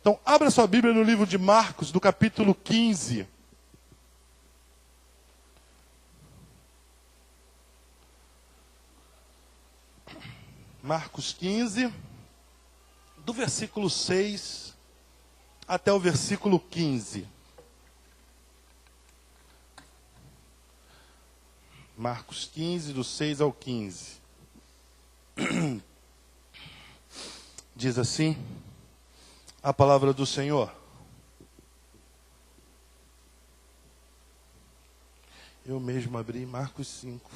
Então, abra sua Bíblia no livro de Marcos, do capítulo 15. Marcos 15, do versículo 6 até o versículo 15. Marcos 15, do 6 ao 15. Diz assim a palavra do Senhor. Eu mesmo abri Marcos 5.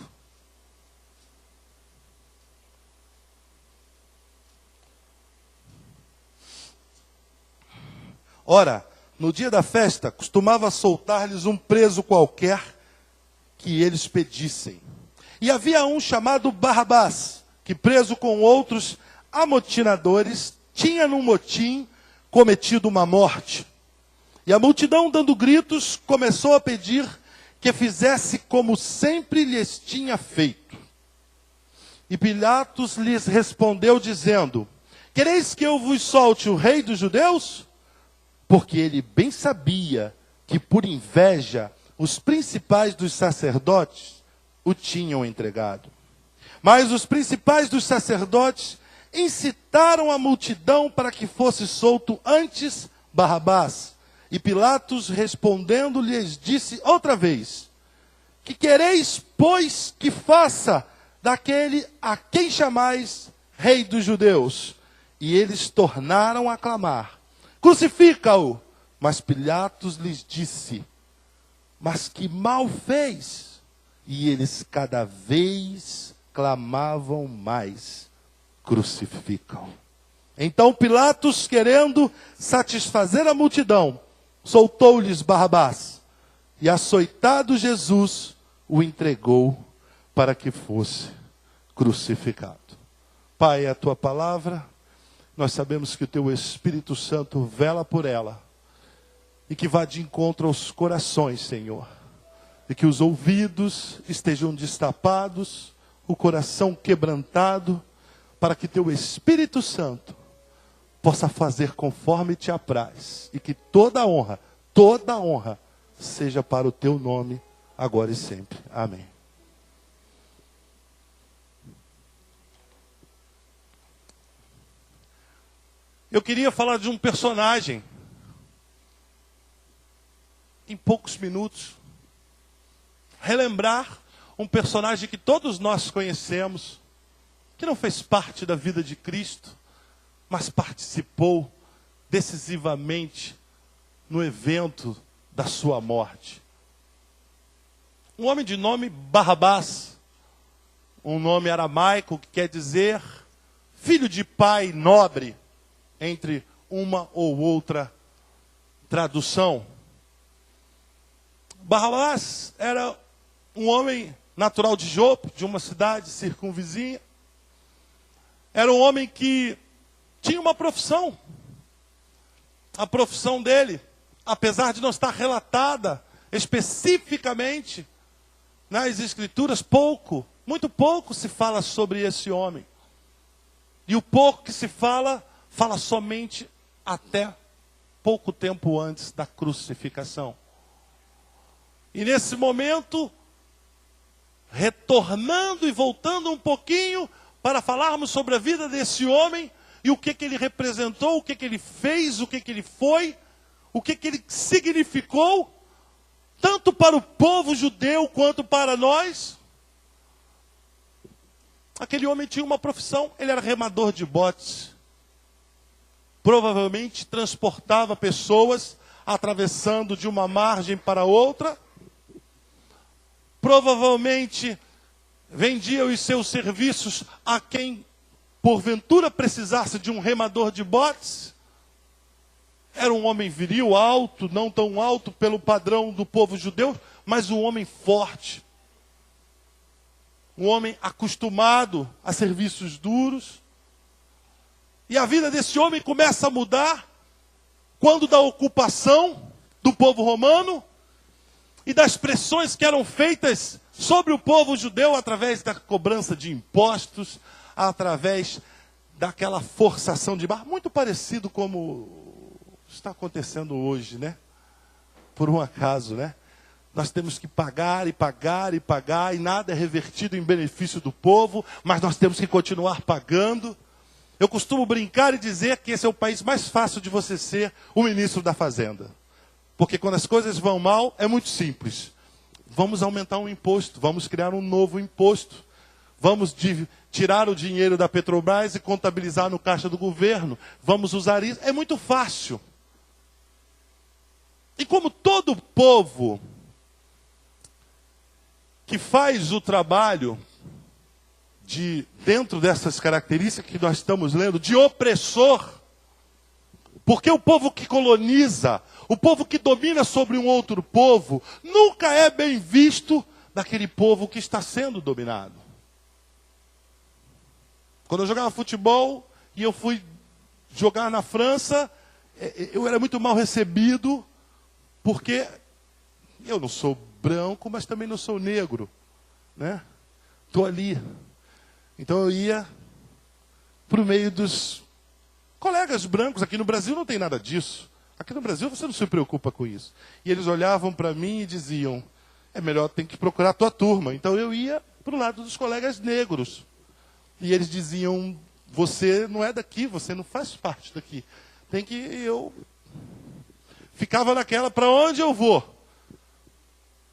Ora, no dia da festa, costumava soltar-lhes um preso qualquer que eles pedissem. E havia um chamado Barrabás, que preso com outros amotinadores, tinha num motim cometido uma morte. E a multidão, dando gritos, começou a pedir que fizesse como sempre lhes tinha feito. E Pilatos lhes respondeu dizendo: quereis que eu vos solte o rei dos judeus? Porque ele bem sabia que por inveja os principais dos sacerdotes o tinham entregado. Mas os principais dos sacerdotes incitaram a multidão para que fosse solto antes Barrabás. E Pilatos, respondendo, lhes disse outra vez: que quereis, pois, que faça daquele a quem chamais rei dos judeus? E eles tornaram a clamar: crucifica-o! Mas Pilatos lhes disse: mas que mal fez? E eles cada vez clamavam mais: crucificam. Então Pilatos, querendo satisfazer a multidão, soltou-lhes Barrabás. E açoitado Jesus, o entregou para que fosse crucificado. Pai, é a tua palavra. Nós sabemos que o teu Espírito Santo vela por ela. E que vá de encontro aos corações, Senhor. E que os ouvidos estejam destapados, o coração quebrantado, para que teu Espírito Santo possa fazer conforme te apraz. E que toda honra seja para o teu nome, agora e sempre. Amém. Eu queria falar de um personagem, em poucos minutos, relembrar um personagem que todos nós conhecemos, que não fez parte da vida de Cristo, mas participou decisivamente no evento da sua morte. Um homem de nome Barrabás, um nome aramaico que quer dizer filho de pai nobre, entre uma ou outra tradução. Barrabás era um homem natural de Jope, de uma cidade circunvizinha. Era um homem que tinha uma profissão. A profissão dele, apesar de não estar relatada especificamente nas Escrituras, muito pouco se fala sobre esse homem. E o pouco que se fala somente até pouco tempo antes da crucificação. E nesse momento, retornando e voltando um pouquinho para falarmos sobre a vida desse homem e o que ele representou, o que ele fez, o que ele foi, o que ele significou, tanto para o povo judeu quanto para nós. Aquele homem tinha uma profissão, ele era remador de botes. Provavelmente transportava pessoas atravessando de uma margem para outra. Provavelmente vendia os seus serviços a quem porventura precisasse de um remador de botes. Era um homem viril, alto, não tão alto pelo padrão do povo judeu, mas um homem forte. Um homem acostumado a serviços duros. E a vida desse homem começa a mudar quando da ocupação do povo romano e das pressões que eram feitas sobre o povo judeu através da cobrança de impostos, através daquela forçação de barra, muito parecido como está acontecendo hoje, né? Por um acaso, né? Nós temos que pagar e pagar e pagar, e nada é revertido em benefício do povo, mas nós temos que continuar pagando. Eu costumo brincar e dizer que esse é o país mais fácil de você ser o ministro da Fazenda. Porque quando as coisas vão mal, é muito simples. Vamos aumentar um imposto, vamos criar um novo imposto. Vamos tirar o dinheiro da Petrobras e contabilizar no caixa do governo. Vamos usar isso. É muito fácil. E como todo povo que faz o trabalho dentro dessas características que nós estamos lendo, de opressor, porque o povo que coloniza, o povo que domina sobre um outro povo, nunca é bem visto daquele povo que está sendo dominado. Quando eu jogava futebol e eu fui jogar na França, eu era muito mal recebido, porque eu não sou branco, mas também não sou negro, né? Estou ali. Então eu ia para o meio dos colegas brancos. Aqui no Brasil não tem nada disso. Aqui no Brasil você não se preocupa com isso. E eles olhavam para mim e diziam, é melhor, tem que procurar a tua turma. Então eu ia para o lado dos colegas negros. E eles diziam, você não é daqui, você não faz parte daqui. Tem que eu... Ficava naquela, para onde eu vou?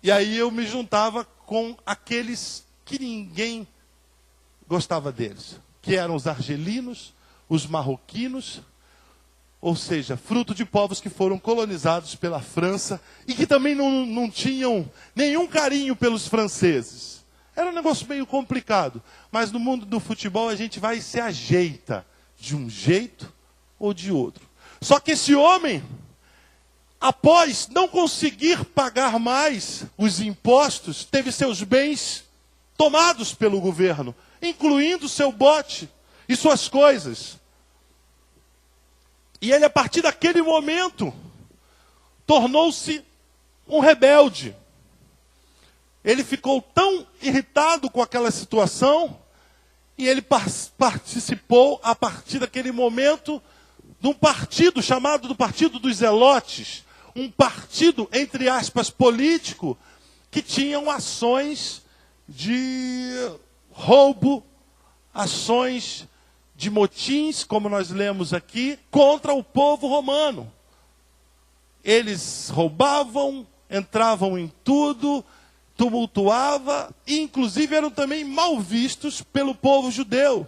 E aí eu me juntava com aqueles que ninguém gostava deles. Que eram os argelinos, os marroquinos, ou seja, fruto de povos que foram colonizados pela França e que também não tinham nenhum carinho pelos franceses. Era um negócio meio complicado. Mas no mundo do futebol a gente vai e se ajeita de um jeito ou de outro. Só que esse homem, após não conseguir pagar mais os impostos, teve seus bens tomados pelo governo, incluindo seu bote e suas coisas. E ele, a partir daquele momento, tornou-se um rebelde. Ele ficou tão irritado com aquela situação, e ele participou, a partir daquele momento, de um partido chamado do Partido dos Zelotes, um partido, entre aspas, político, que tinham ações de roubo, ações de motins, como nós lemos aqui, contra o povo romano. Eles roubavam, entravam em tudo, tumultuava, e inclusive eram também mal vistos pelo povo judeu.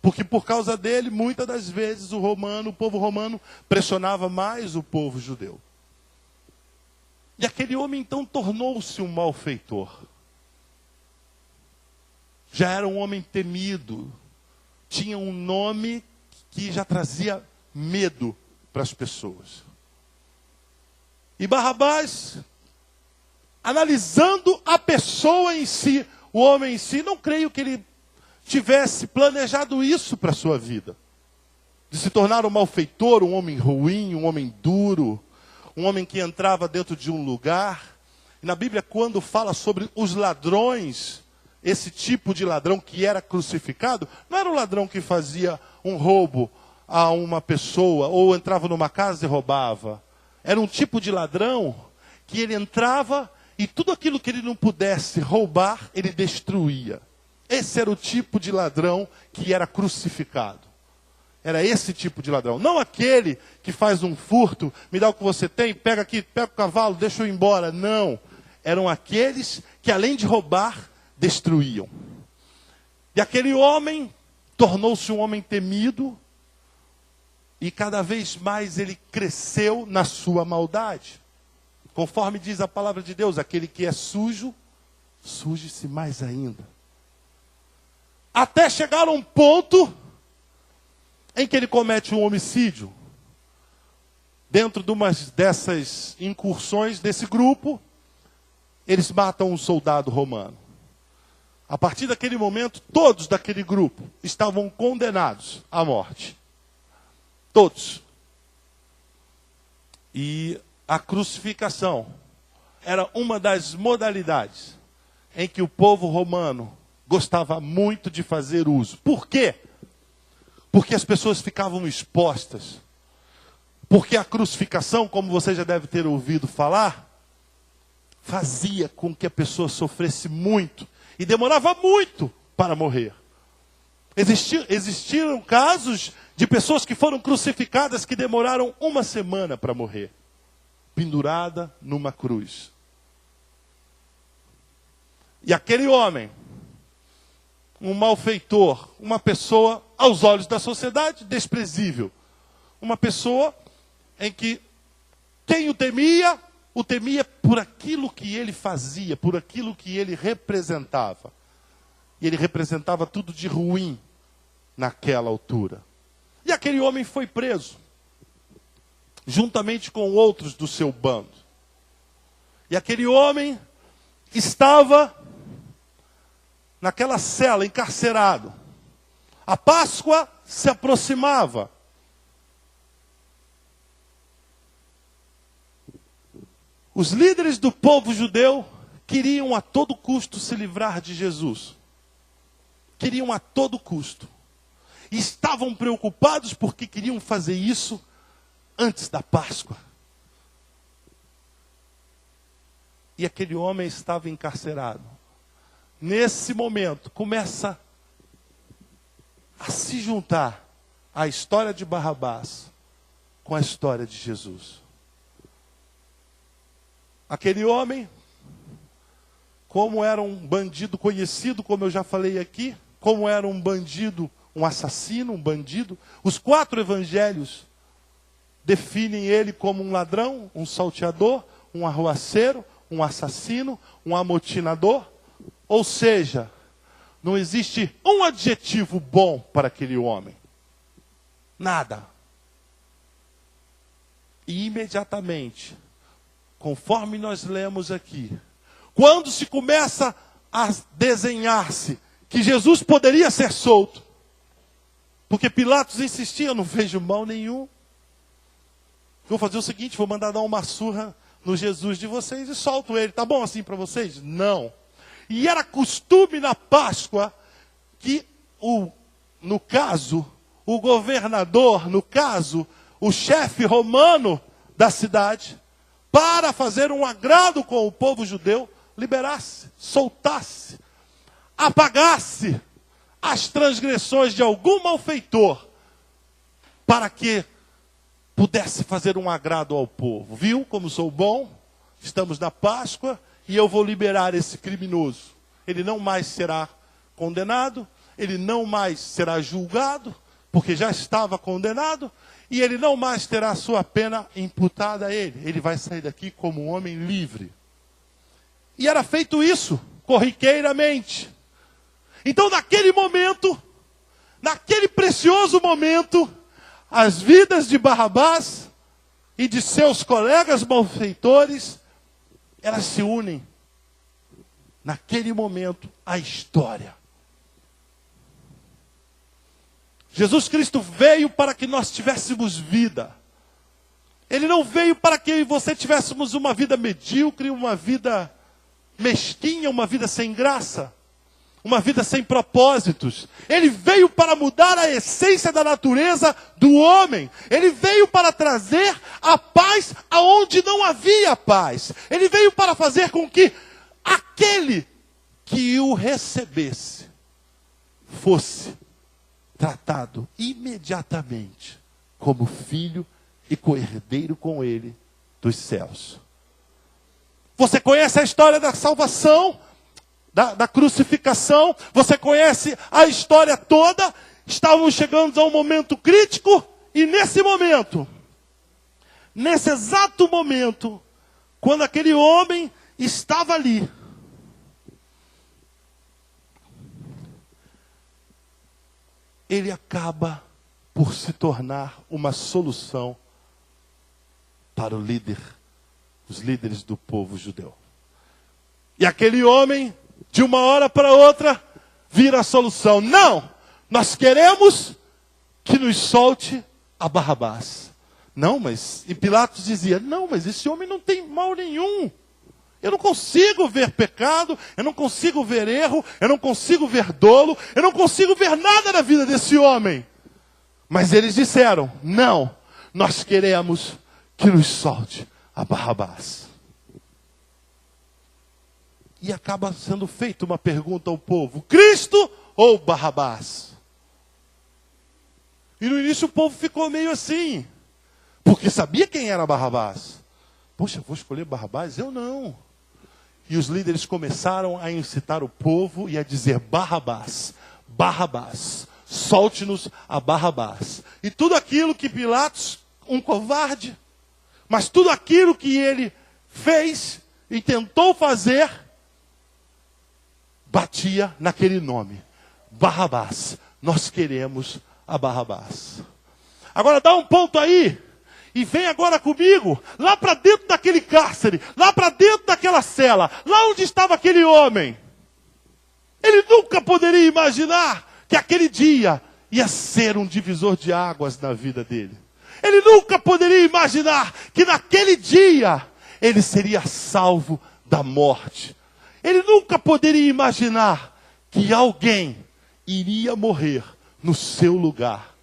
Porque por causa dele, muitas das vezes, o povo romano pressionava mais o povo judeu. E aquele homem então tornou-se um malfeitor. Já era um homem temido. Tinha um nome que já trazia medo para as pessoas. E Barrabás, analisando a pessoa em si, o homem em si, não creio que ele tivesse planejado isso para a sua vida. De se tornar um malfeitor, um homem ruim, um homem duro, um homem que entrava dentro de um lugar. E na Bíblia, quando fala sobre os ladrões, esse tipo de ladrão que era crucificado, não era um ladrão que fazia um roubo a uma pessoa, ou entrava numa casa e roubava. Era um tipo de ladrão que ele entrava e tudo aquilo que ele não pudesse roubar, ele destruía. Esse era o tipo de ladrão que era crucificado. Era esse tipo de ladrão. Não aquele que faz um furto, me dá o que você tem, pega aqui, pega o cavalo, deixa eu ir embora. Não. Eram aqueles que, além de roubar, destruíam. E aquele homem tornou-se um homem temido, e cada vez mais ele cresceu na sua maldade. Conforme diz a palavra de Deus, aquele que é sujo, suje-se mais ainda. Até chegar a um ponto em que ele comete um homicídio. Dentro de uma dessas incursões desse grupo, eles matam um soldado romano. A partir daquele momento, todos daquele grupo estavam condenados à morte. Todos. E a crucificação era uma das modalidades em que o povo romano gostava muito de fazer uso. Por quê? Porque as pessoas ficavam expostas. Porque a crucificação, como você já deve ter ouvido falar, fazia com que a pessoa sofresse muito e demorava muito para morrer. Existiram casos de pessoas que foram crucificadas que demoraram 1 semana para morrer, pendurada numa cruz. E aquele homem, um malfeitor, uma pessoa, aos olhos da sociedade, desprezível. Uma pessoa em que quem o temia por aquilo que ele fazia, por aquilo que ele representava. E ele representava tudo de ruim naquela altura. E aquele homem foi preso, juntamente com outros do seu bando. E aquele homem estava naquela cela, encarcerado. A Páscoa se aproximava. Os líderes do povo judeu queriam a todo custo se livrar de Jesus. Queriam a todo custo. E estavam preocupados porque queriam fazer isso antes da Páscoa. E aquele homem estava encarcerado. Nesse momento, começa a se juntar a história de Barrabás com a história de Jesus. Aquele homem, como era um bandido conhecido, como eu já falei aqui, como era um bandido, um assassino, um bandido, os 4 evangelhos definem ele como um ladrão, um salteador, um arruaceiro, um assassino, um amotinador. Ou seja, não existe um adjetivo bom para aquele homem. Nada. E imediatamente, conforme nós lemos aqui, quando se começa a desenhar-se que Jesus poderia ser solto, porque Pilatos insistia, não vejo mal nenhum. Vou fazer o seguinte, vou mandar dar uma surra no Jesus de vocês e solto ele. Tá bom assim para vocês? Não. E era costume na Páscoa que, no caso, o governador, no caso, o chefe romano da cidade, para fazer um agrado com o povo judeu, liberasse, soltasse, apagasse as transgressões de algum malfeitor, para que pudesse fazer um agrado ao povo. Viu como sou bom? Estamos na Páscoa e eu vou liberar esse criminoso. Ele não mais será condenado, ele não mais será julgado, porque já estava condenado, e ele não mais terá a sua pena imputada a ele. Ele vai sair daqui como um homem livre. E era feito isso, corriqueiramente. Então, naquele momento, naquele precioso momento, as vidas de Barrabás e de seus colegas malfeitores, elas se unem. Naquele momento, a história. Jesus Cristo veio para que nós tivéssemos vida. Ele não veio para que eu e você tivéssemos uma vida medíocre, uma vida mesquinha, uma vida sem graça, uma vida sem propósitos. Ele veio para mudar a essência da natureza do homem. Ele veio para trazer a paz aonde não havia paz. Ele veio para fazer com que aquele que o recebesse fosse tratado imediatamente como filho e co-herdeiro com ele dos céus. Você conhece a história da salvação, da crucificação, você conhece a história toda. Estávamos chegando a um momento crítico, e nesse momento, nesse exato momento, quando aquele homem estava ali, ele acaba por se tornar uma solução para os líderes do povo judeu. E aquele homem, de uma hora para outra, vira a solução. Não, nós queremos que nos solte a Barrabás. Não, mas, e Pilatos dizia, não, mas esse homem não tem mal nenhum. Eu não consigo ver pecado, eu não consigo ver erro, eu não consigo ver dolo, eu não consigo ver nada na vida desse homem. Mas eles disseram, não, nós queremos que nos solte a Barrabás. E acaba sendo feita uma pergunta ao povo: Cristo ou Barrabás? E no início o povo ficou meio assim, porque sabia quem era Barrabás. Poxa, vou escolher Barrabás? Eu não. E os líderes começaram a incitar o povo e a dizer: Barrabás, Barrabás, solte-nos a Barrabás. E tudo aquilo que Pilatos, um covarde, mas tudo aquilo que ele fez e tentou fazer, batia naquele nome: Barrabás. Nós queremos a Barrabás. Agora dá um ponto aí e vem agora comigo lá para dentro daquele cárcere, lá para dentro daquela cela, lá onde estava aquele homem. Ele nunca poderia imaginar que aquele dia ia ser um divisor de águas na vida dele. Ele nunca poderia imaginar que naquele dia ele seria salvo da morte. Ele nunca poderia imaginar que alguém iria morrer no seu lugar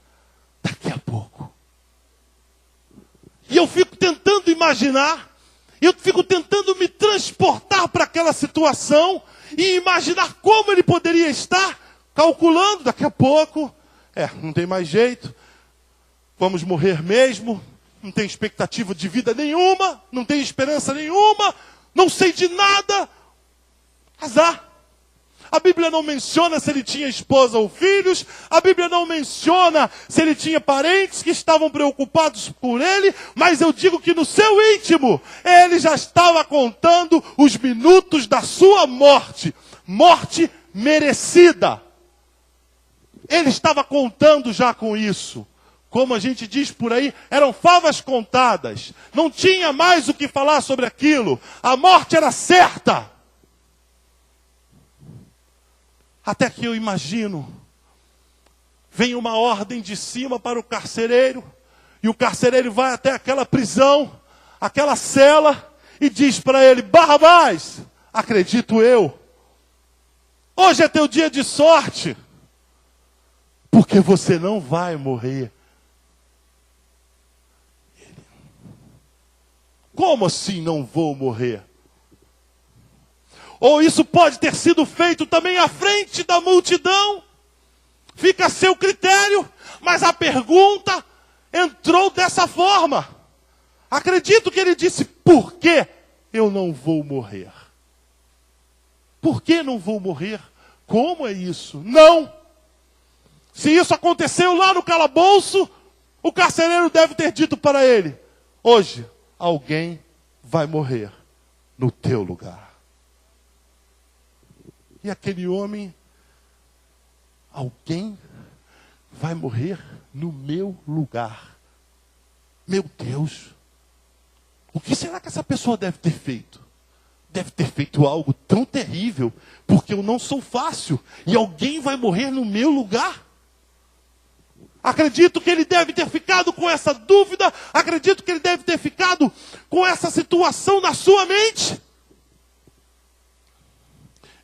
daqui a pouco. E eu fico tentando imaginar, eu fico tentando me transportar para aquela situação e imaginar como ele poderia estar, calculando daqui a pouco. Não tem mais jeito, vamos morrer mesmo, não tem expectativa de vida nenhuma, não tem esperança nenhuma, não sei de nada, azar. A Bíblia não menciona se ele tinha esposa ou filhos. A Bíblia não menciona se ele tinha parentes que estavam preocupados por ele. Mas eu digo que no seu íntimo, ele já estava contando os minutos da sua morte. Morte merecida. Ele estava contando já com isso. Como a gente diz por aí, eram favas contadas. Não tinha mais o que falar sobre aquilo. A morte era certa. Até que eu imagino, vem uma ordem de cima para o carcereiro, e o carcereiro vai até aquela prisão, aquela cela, e diz para ele: Barrabás, acredito eu, hoje é teu dia de sorte, porque você não vai morrer. Como assim não vou morrer? Ou isso pode ter sido feito também à frente da multidão. Fica a seu critério. Mas a pergunta entrou dessa forma. Acredito que ele disse: por que eu não vou morrer? Por que não vou morrer? Como é isso? Não! Se isso aconteceu lá no calabouço, o carcereiro deve ter dito para ele: hoje alguém vai morrer no teu lugar. E aquele homem: alguém vai morrer no meu lugar. Meu Deus, o que será que essa pessoa deve ter feito? Deve ter feito algo tão terrível, porque eu não sou fácil, e alguém vai morrer no meu lugar? Acredito que ele deve ter ficado com essa dúvida, acredito que ele deve ter ficado com essa situação na sua mente.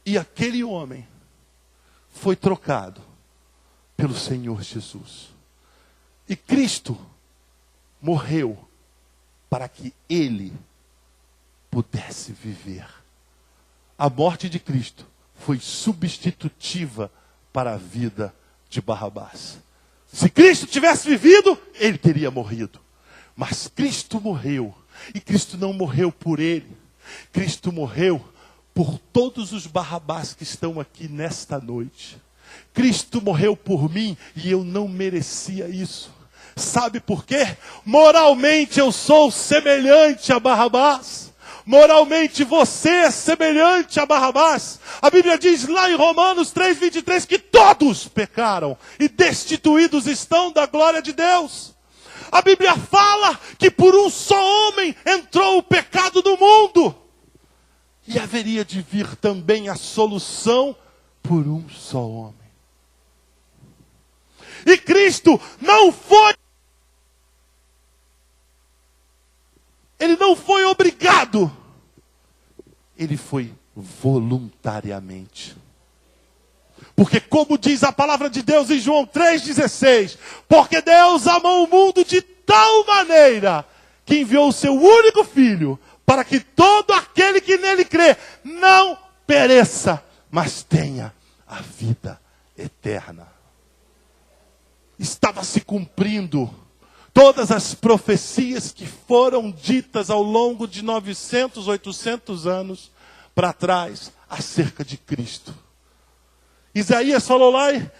E aquele homem foi trocado pelo Senhor Jesus. E Cristo morreu para que ele pudesse viver. A morte de Cristo foi substitutiva para a vida de Barrabás. Se Cristo tivesse vivido, ele teria morrido. Mas Cristo morreu. E Cristo não morreu por ele. Cristo morreu por todos os Barrabás que estão aqui nesta noite. Cristo morreu por mim e eu não merecia isso. Sabe por quê? Moralmente eu sou semelhante a Barrabás. Moralmente você é semelhante a Barrabás. A Bíblia diz lá em Romanos 3:23 que todos pecaram e destituídos estão da glória de Deus. A Bíblia fala que por um só homem entrou o pecado no mundo. E haveria de vir também a solução por um só homem. E Cristo não foi... Ele não foi obrigado. Ele foi voluntariamente. Porque como diz a palavra de Deus em João 3,16, porque Deus amou o mundo de tal maneira que enviou o seu único Filho, para que todo aquele que nele crê não pereça, mas tenha a vida eterna. Estava se cumprindo todas as profecias que foram ditas ao longo de 900, 800 anos para trás, acerca de Cristo. Isaías falou lá em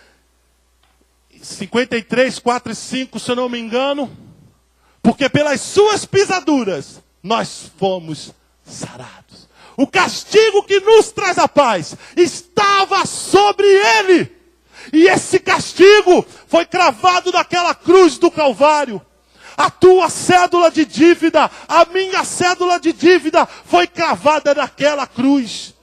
53, 4 e 5, se eu não me engano, porque pelas suas pisaduras nós fomos sarados. O castigo que nos traz a paz estava sobre ele. E esse castigo foi cravado naquela cruz do Calvário. A tua cédula de dívida, a minha cédula de dívida foi cravada naquela cruz.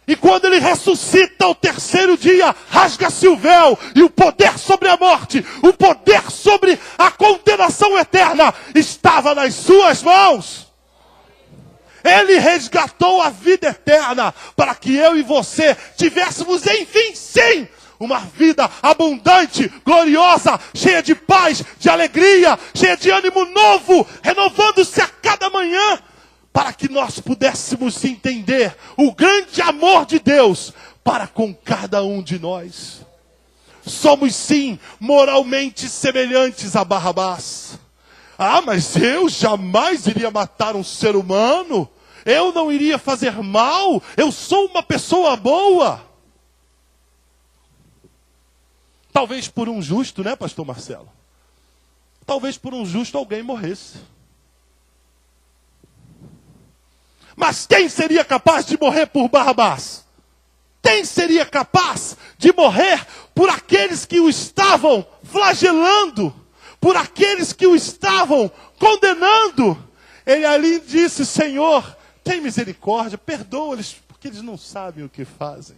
E quando ele ressuscita ao terceiro dia, rasga-se o véu, e o poder sobre a morte, o poder sobre a condenação eterna, estava nas suas mãos. Ele resgatou a vida eterna, para que eu e você tivéssemos, enfim, sim, uma vida abundante, gloriosa, cheia de paz, de alegria, cheia de ânimo novo, renovando-se a cada manhã, para que nós pudéssemos entender o grande amor de Deus para com cada um de nós. Somos sim moralmente semelhantes a Barrabás. Ah, mas eu jamais iria matar um ser humano. Eu não iria fazer mal. Eu sou uma pessoa boa. Talvez por um justo, né, pastor Marcelo? Talvez por um justo alguém morresse. Mas quem seria capaz de morrer por Barrabás? Quem seria capaz de morrer por aqueles que o estavam flagelando? Por aqueles que o estavam condenando? Ele ali disse: Senhor, tem misericórdia, perdoa-lhes, porque eles não sabem o que fazem.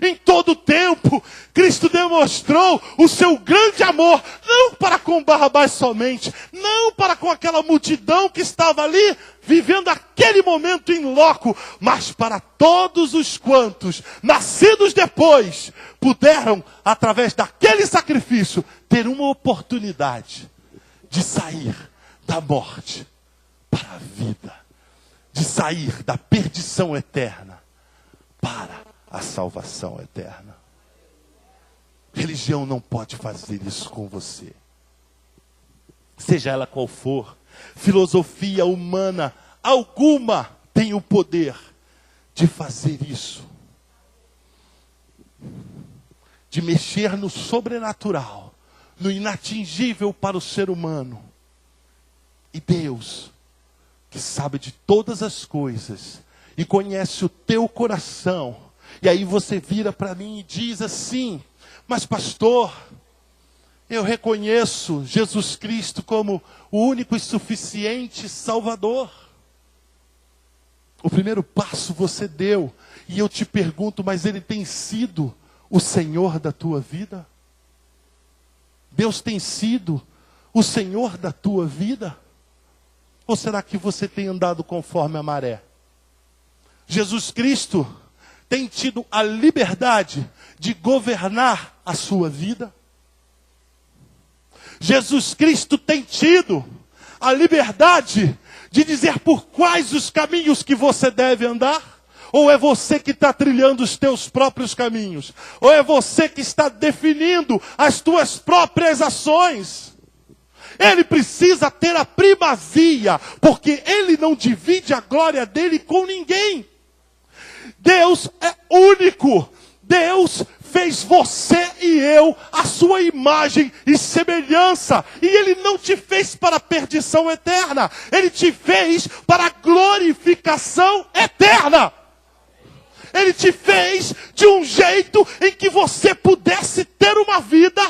Em todo tempo, Cristo demonstrou o seu grande amor, não para com Barrabás somente, não para com aquela multidão que estava ali, vivendo aquele momento em loco, mas para todos os quantos, nascidos depois, puderam, através daquele sacrifício, ter uma oportunidade de sair da morte para a vida, de sair da perdição eterna para a salvação eterna. Religião não pode fazer isso com você. Seja ela qual for, filosofia humana alguma tem o poder de fazer isso. De mexer no sobrenatural, no inatingível para o ser humano. E Deus, que sabe de todas as coisas e conhece o teu coração, e aí você vira para mim e diz assim: mas pastor, eu reconheço Jesus Cristo como o único e suficiente Salvador. O primeiro passo você deu, e eu te pergunto, mas Ele tem sido o Senhor da tua vida? Deus tem sido o Senhor da tua vida? Ou será que você tem andado conforme a maré? Jesus Cristo tem tido a liberdade de governar a sua vida? Jesus Cristo tem tido a liberdade de dizer por quais os caminhos que você deve andar? Ou é você que está trilhando os teus próprios caminhos? Ou é você que está definindo as tuas próprias ações? Ele precisa ter a primazia, porque Ele não divide a glória dele com ninguém. Deus é único. Deus fez você e eu a sua imagem e semelhança. E Ele não te fez para a perdição eterna. Ele te fez para a glorificação eterna. Ele te fez de um jeito em que você pudesse ter uma vida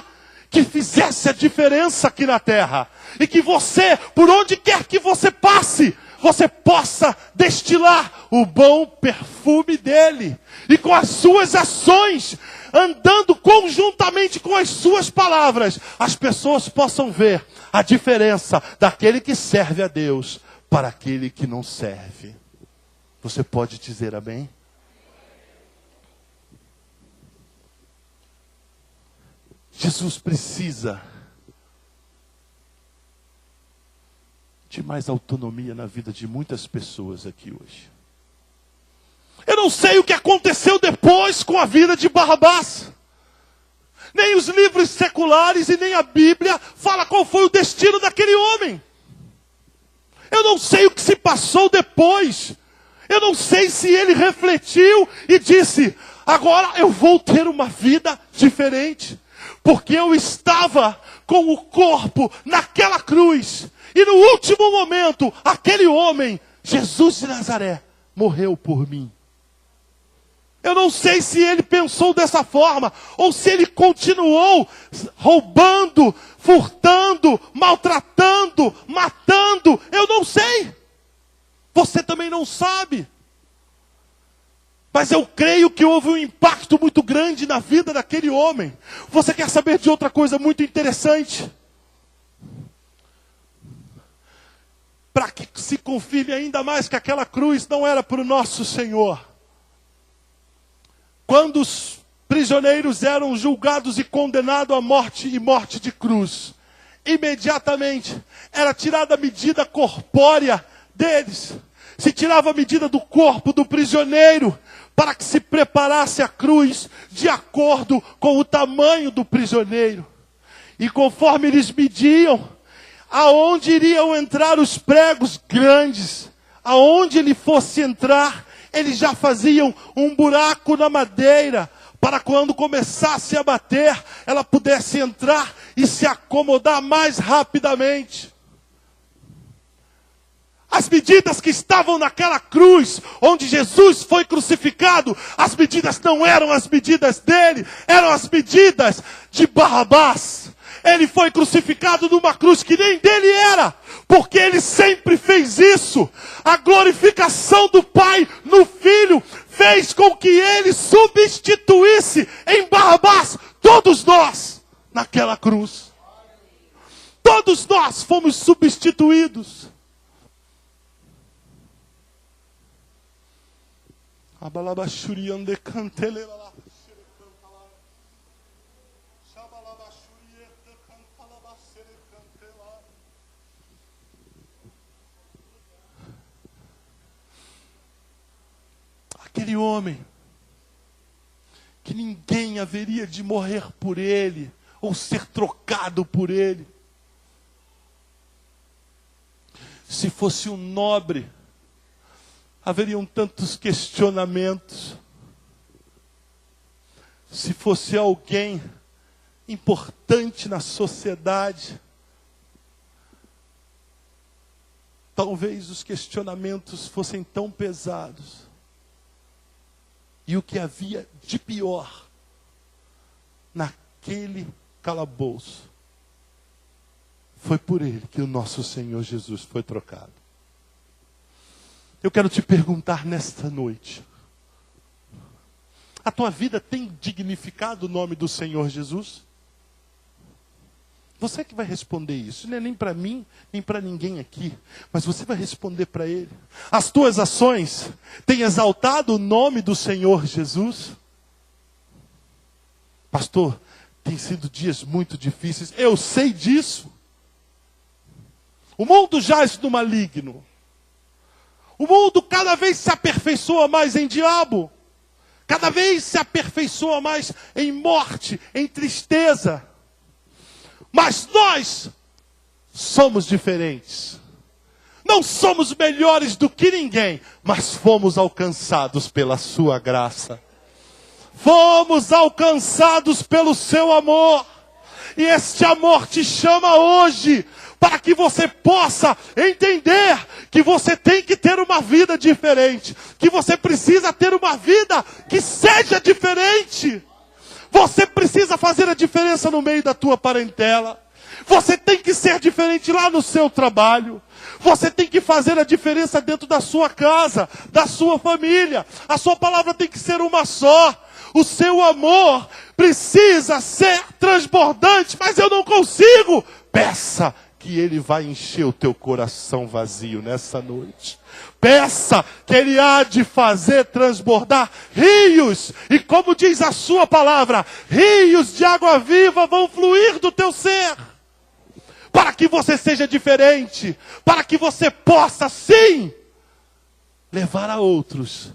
que fizesse a diferença aqui na terra. E que você, por onde quer que você passe, você possa destilar o bom perfume dele. E com as suas ações, andando conjuntamente com as suas palavras, as pessoas possam ver a diferença daquele que serve a Deus para aquele que não serve. Você pode dizer amém? Jesus precisa de mais autonomia na vida de muitas pessoas aqui hoje. Eu não sei o que aconteceu depois com a vida de Barrabás. Nem os livros seculares e nem a Bíblia fala qual foi o destino daquele homem. Eu não sei o que se passou depois. Eu não sei se ele refletiu e disse: agora eu vou ter uma vida diferente. Porque eu estava com o corpo naquela cruz. E no último momento, aquele homem, Jesus de Nazaré, morreu por mim. Eu não sei se ele pensou dessa forma, ou se ele continuou roubando, furtando, maltratando, matando. Eu não sei. Você também não sabe. Mas eu creio que houve um impacto muito grande na vida daquele homem. Você quer saber de outra coisa muito interessante? Para que se confirme ainda mais que aquela cruz não era para o nosso Senhor. Quando os prisioneiros eram julgados e condenados à morte e morte de cruz, imediatamente era tirada a medida corpórea deles. Se tirava a medida do corpo do prisioneiro para que se preparasse a cruz de acordo com o tamanho do prisioneiro. E conforme eles mediam, aonde iriam entrar os pregos grandes, aonde ele fosse entrar, eles já faziam um buraco na madeira, para quando começasse a bater, ela pudesse entrar e se acomodar mais rapidamente. As medidas que estavam naquela cruz, onde Jesus foi crucificado, as medidas não eram as medidas dele, eram as medidas de Barrabás. Ele foi crucificado numa cruz que nem dele era, porque ele sempre fez isso. A glorificação do Pai no Filho fez com que ele substituísse em Barrabás todos nós naquela cruz. Todos nós fomos substituídos. Aquele homem, que ninguém haveria de morrer por ele, ou ser trocado por ele. Se fosse um nobre, haveriam tantos questionamentos. Se fosse alguém importante na sociedade, talvez os questionamentos fossem tão pesados. E o que havia de pior naquele calabouço, foi por ele que o nosso Senhor Jesus foi trocado. Eu quero te perguntar nesta noite: a tua vida tem dignificado o nome do Senhor Jesus? Você que vai responder isso, não é nem para mim, nem para ninguém aqui, mas você vai responder para Ele. As tuas ações têm exaltado o nome do Senhor Jesus? Pastor, tem sido dias muito difíceis, eu sei disso. O mundo jaz no maligno. O mundo cada vez se aperfeiçoa mais em diabo. Cada vez se aperfeiçoa mais em morte, em tristeza. Mas nós somos diferentes. Não somos melhores do que ninguém, mas fomos alcançados pela sua graça. Fomos alcançados pelo seu amor. E este amor te chama hoje, para que você possa entender que você tem que ter uma vida diferente. Que você precisa ter uma vida que seja diferente. Você precisa fazer a diferença no meio da tua parentela. Você tem que ser diferente lá no seu trabalho. Você tem que fazer a diferença dentro da sua casa, da sua família. A sua palavra tem que ser uma só. O seu amor precisa ser transbordante, mas eu não consigo. Peça que Ele vai encher o teu coração vazio nessa noite. Peça que Ele há de fazer transbordar rios. E como diz a sua palavra, rios de água viva vão fluir do teu ser. para que você seja diferente, para que você possa sim levar a outros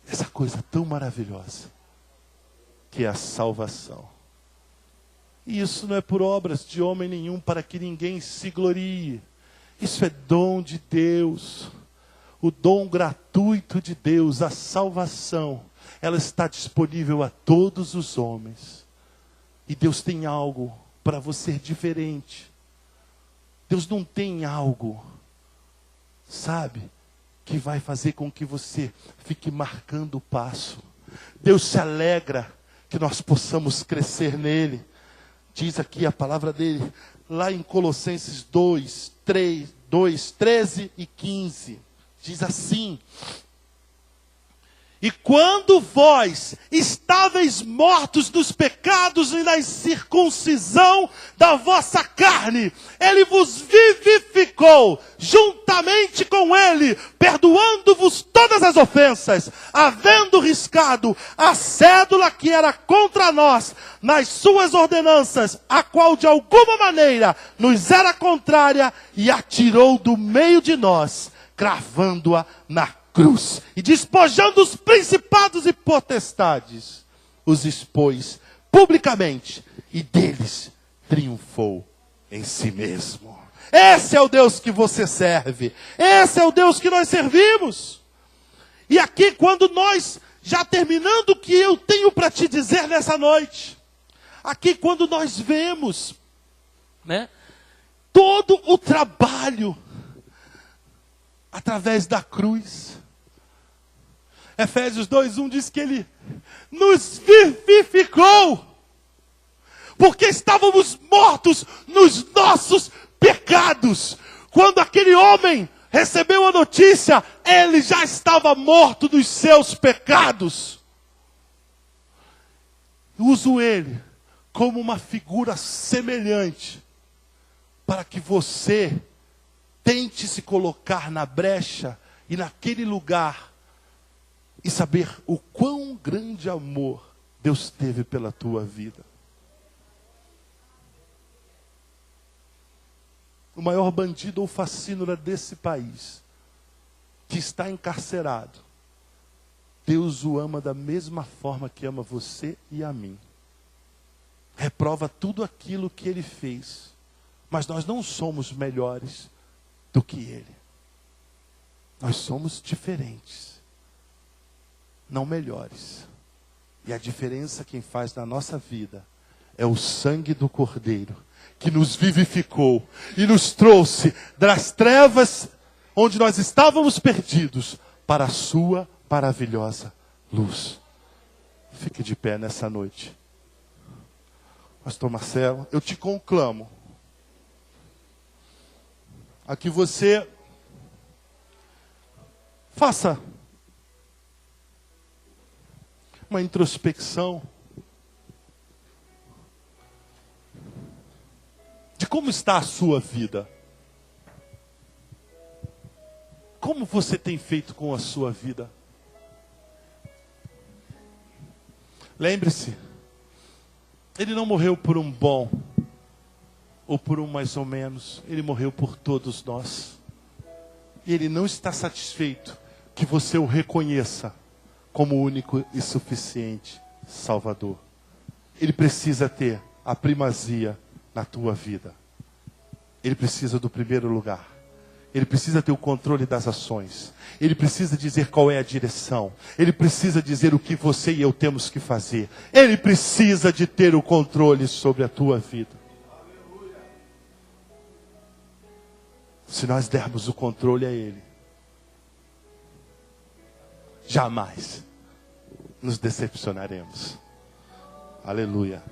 essa coisa tão maravilhosa que é a salvação. E isso não é por obras de homem nenhum, para que ninguém se glorie. Isso é dom de Deus, o dom gratuito de Deus, a salvação. Ela está disponível a todos os homens. E Deus tem algo para você diferente. Deus não tem algo, sabe, que vai fazer com que você fique marcando o passo. Deus se alegra que nós possamos crescer nele. Diz aqui a palavra dele, lá em Colossenses 2, 13 e 15. Diz assim: e quando vós estáveis mortos nos pecados e na incircuncisão da vossa carne, ele vos vivificou juntamente com ele, perdoando-vos todas as ofensas, havendo riscado a cédula que era contra nós nas suas ordenanças, a qual de alguma maneira nos era contrária, e atirou do meio de nós, cravando-a na cruz, e despojando os principados e potestades, os expôs publicamente, e deles triunfou em si mesmo. Esse é o Deus que você serve, esse é o Deus que nós servimos. E aqui, quando nós, já terminando o que eu tenho para te dizer nessa noite, aqui quando nós vemos, né, todo o trabalho através da cruz, Efésios 2:1 diz que ele nos vivificou, porque estávamos mortos nos nossos pecados. Quando aquele homem recebeu a notícia, ele já estava morto dos seus pecados. Uso ele como uma figura semelhante, para que você tente se colocar na brecha e naquele lugar, e saber o quão grande amor Deus teve pela tua vida. O maior bandido ou facínora desse país, que está encarcerado, Deus o ama da mesma forma que ama você e a mim. Reprova tudo aquilo que ele fez, mas nós não somos melhores do que ele. Nós somos diferentes, não melhores. E a diferença quem faz na nossa vida é o sangue do Cordeiro, que nos vivificou e nos trouxe das trevas onde nós estávamos perdidos para a sua maravilhosa luz. Fique de pé nessa noite. Pastor Marcelo, eu te conclamo a que você faça uma introspecção de como está a sua vida. Como você tem feito com a sua vida? Lembre-se, ele não morreu por um bom ou por um mais ou menos, ele morreu por todos nós. E ele não está satisfeito que você o reconheça como único e suficiente Salvador. Ele precisa ter a primazia na tua vida. Ele precisa do primeiro lugar. Ele precisa ter o controle das ações. Ele precisa dizer qual é a direção. Ele precisa dizer o que você e eu temos que fazer. Ele precisa de ter o controle sobre a tua vida. Se nós dermos o controle a Ele, jamais nos decepcionaremos. Aleluia.